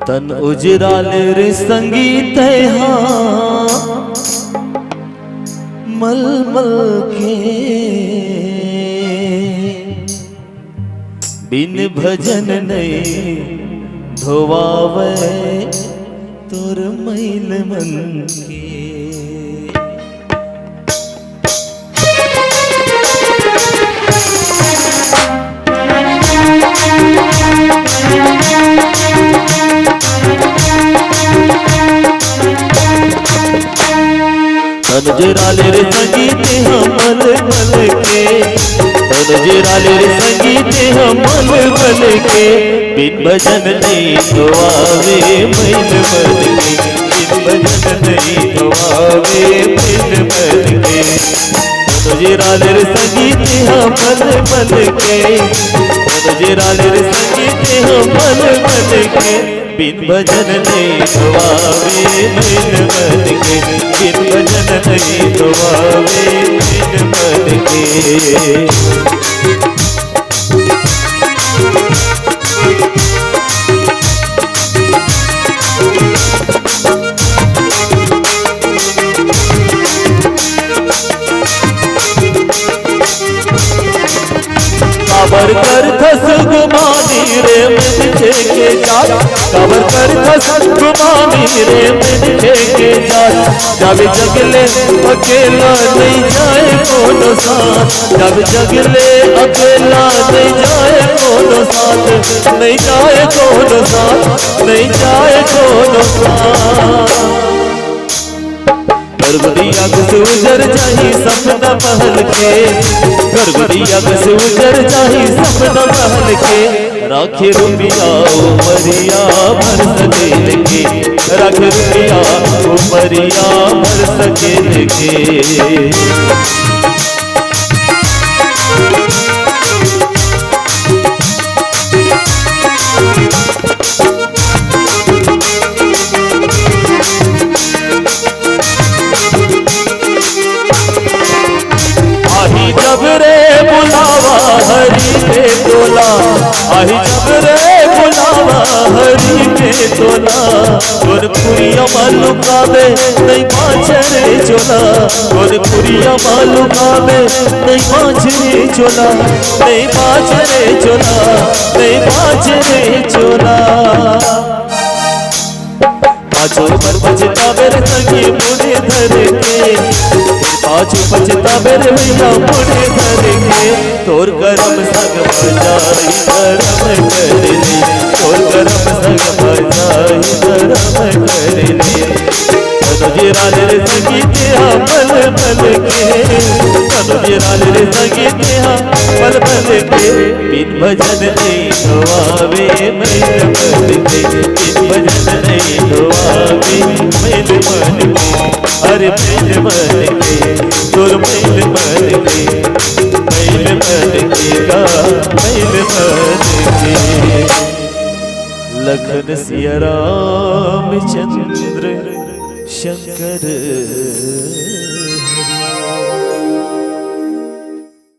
तन उजराले रे संगीत मलमल के बिन भजन नहीं धोवावे तोर मैल मन के। तनुजराले रे संगीत मल मल के, तनुजराले रे संगीत मल मल के बिन भजन नहीं तो आवे मैल मन के, बिन भजन नहीं तो आवे मैल मन के। तनुजराले रे संगीत मल मल के, तनुजराले रे संगीत मल मल के बिन भजन नहीं तो आवे मैल मन के, बिन भजन नहीं तो आवे मैल मन के। काबर कर थस गुमानी रे मिलके के जात, काबर कर थस गुमानी रे मिलके के जात। जब जगले अकेला नहीं जाए कोनो साथ, जब जगले अकेला नहीं जाए कोनो साथ, नहीं जाए कोनो साथ, नहीं जाए कोनो साथ। गर्भवती आग से उजर जाही सपना महल के, गर्भवती आग से उजर जाही सपना महल के। राखे रुपिया उमरिया भर सकेल के, राखे रुपिया उमरिया भर सकेल के। जब रे बुलावा हरि पे तोला, आही जब रे बुलावा हरि पे तोला। गोरखपुरिया मालूकावे नहीं पाछे रे चोला, गोरखपुरिया मालूकावे नहीं पाछे रे चोला, नहीं पाछे रे चोला, नहीं पाछे रे चोला। पाछो पर पछतावे रे संगी मुड़े धर के, पाछो पछतावे रे भैया मुड़े धर के। तोर करम संग बजाई धर्म कर ले, तोर करम संग बजाई धर्म कर ले। तनुजराले रे संगीत मल मल के, तनुजराले रे संगीत मल मल के बिन भजन नहीं तो आवे मैल मन के, बिन भजन नहीं तो आवे मैल मन के। अरे मैल मन के तोर मैल मन के, मैल मन के गा मैल मन के। लखन सिया राम चंद्र शंकर